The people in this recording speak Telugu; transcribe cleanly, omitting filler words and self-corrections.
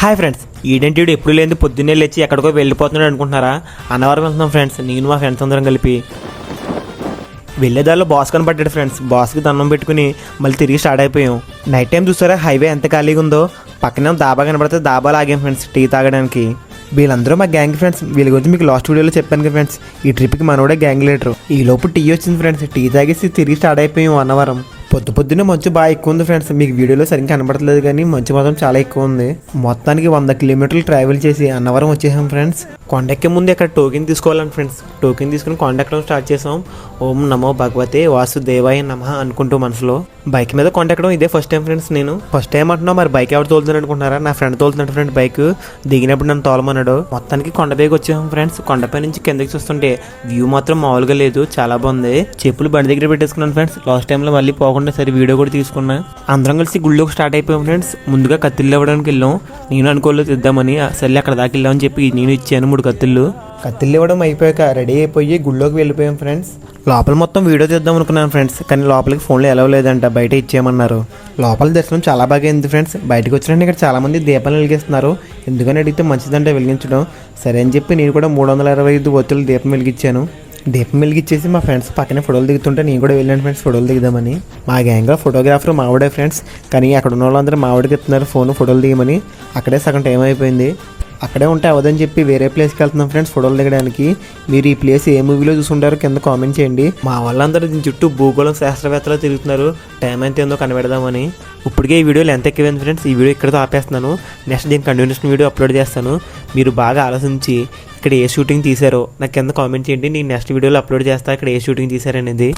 హాయ్ ఫ్రెండ్స్, ఈడెంటి ఎప్పుడు లేని పొద్దున్నే లేచి ఎక్కడికో వెళ్ళిపోతున్నాడు అనుకుంటున్నారా? అన్నవరం వెళ్తున్నాం ఫ్రెండ్స్, నేను మా ఫ్రెండ్స్ అందరం కలిపి. వెళ్ళేదారిలో బాస్ కనపడ్డాడు ఫ్రెండ్స్. బాస్కి దండం పెట్టుకుని మళ్ళీ తిరిగి స్టార్ట్ అయిపోయాం. నైట్ టైం చూసారా హైవే ఎంత ఖాళీగా ఉందో. పక్కనే దాబా కనబడితే దాబాలో ఆగాం ఫ్రెండ్స్ టీ తాగడానికి. వీళ్ళందరూ మా గ్యాంగ్ ఫ్రెండ్స్. వీళ్ళ గురించి మీకు లాస్ట్ వీడియోలో చెప్పాను కదా ఫ్రెండ్స్. ఈ ట్రిప్కి మనోడే గ్యాంగ్ లీడరు. ఈ లోపు టీ వచ్చింది ఫ్రెండ్స్. టీ తాగేసి తిరిగి స్టార్ట్ అయిపోయాం అన్నవరం. పొద్దున్నే మంచు బాగా ఎక్కువ ఉంది ఫ్రెండ్స్. మీకు వీడియోలో సరిగ్గా కనబడట్లేదు కానీ మంచు మాత్రం చాలా ఎక్కువ ఉంది. మొత్తానికి 100 కిలోమీటర్లు ట్రావెల్ చేసి అన్నవరం వచ్చేసాం ఫ్రెండ్స్. కొండెక్కే ముందు ఇక్కడ టోకెన్ తీసుకోవాలని ఫ్రెండ్స్. టోకెన్ తీసుకుని కొండ ఎక్కడం స్టార్ట్ చేసాం. ఓం నమో భగవతే వాసుదేవాయ నమః అనుకుంటూ మనసులో. బైక్ మీద కొండ ఎక్కడం ఇదే ఫస్ట్ టైం ఫ్రెండ్స్. నేను ఫస్ట్ టైం అంటున్నా, మరి బైక్ ఎవరు తోలుతున్నాడు అనుకుంటున్నారా? నా ఫ్రెండ్ తోలుతున్నాడు ఫ్రెండ్ బైక్. దిగినప్పుడు నన్ను తోలమన్నాడు. మొత్తానికి కొండపైకి వచ్చాం ఫ్రెండ్స్. కొండపై నుంచి కిందకి చూస్తుంటే వ్యూ మాత్రం మామూలుగా లేదు, చాలా బాగుంది. చెప్పులు బండి దగ్గర పెట్టేసుకున్నాను ఫ్రెండ్స్. లాస్ట్ టైంలో మళ్ళీ పోకుండా సరే వీడియో కూడా తీసుకున్నా. అందరం కలిసి గుళ్ళోకి స్టార్ట్ అయిపోయాం ఫ్రెండ్స్. ముందుగా కత్తిళ్ళు ఇవ్వడానికి వెళ్ళాం. నేను అనుకోలేదు ఇద్దామని, సరే అక్కడ దాకా వెళ్ళామని చెప్పి నేను ఇచ్చాను 3 కత్తిళ్ళు. కత్తిళ్ళు ఇవ్వడం అయిపోయాక రెడీ అయిపోయి గుళ్ళోకి వెళ్ళిపోయాం ఫ్రెండ్స్. లోపల మొత్తం వీడియో తీద్దాం అనుకున్నాను ఫ్రెండ్స్, కానీ లోపలికి ఫోన్లో ఎలా లేదంట, బయట ఇచ్చేయమన్నారు. లోపల దర్శనం చాలా బాగా అయింది ఫ్రెండ్స్. బయటకు వచ్చినట్టు ఇక్కడ చాలా మంది దీపాలు వెలిగిస్తున్నారు. ఎందుకని అడిగితే మంచిదంటే వెలిగించడం. సరే అని చెప్పి నేను కూడా 325 ఒత్తులు దీపం వెలిగించాను. దీపం వెలిగించేసి మా ఫ్రెండ్స్ పక్కనే ఫోటోలు దిగుతుంటే నేను కూడా వెళ్ళాను ఫ్రెండ్స్ ఫోటోలు దిగుదామని. మా గ్యాంగ్లో ఫోటోగ్రాఫర్ మావిడే ఫ్రెండ్స్. కానీ అక్కడ ఉన్న వాళ్ళందరూ మావిడికి ఇస్తున్నారు ఫోటోలు దిగమని. అక్కడే సగం టైం అయిపోయింది. అక్కడే ఉంటే అవదని చెప్పి వేరే ప్లేస్కి వెళ్తున్నాం ఫ్రెండ్స్ ఫోటోలు దిగడానికి. మీరు ఈ ప్లేస్ ఏ మూవీలో చూసుంటారో కింద కామెంట్ చేయండి. మా వాళ్ళందరూ దీని చుట్టూ భూగోళం శాస్త్రవేత్తలు తిరుగుతున్నారు. టైం ఎంత ఏందో కనబెడదామని. ఇప్పటికే ఈ వీడియోలు ఎంత ఎక్కువైంది ఫ్రెండ్స్. ఈ వీడియో ఇక్కడితో ఆపేస్తున్నాను. నెక్స్ట్ దీని కంటిన్యూషన్ వీడియో అప్లోడ్ చేస్తాను. మీరు బాగా ఆలోచించి ఇక్కడ ఏ షూటింగ్ తీశారో నాకు కింద కామెంట్ చేయండి. నేను నెక్స్ట్ వీడియోలో అప్లోడ్ చేస్తాను ఇక్కడ ఏ షూటింగ్ తీశారనేది.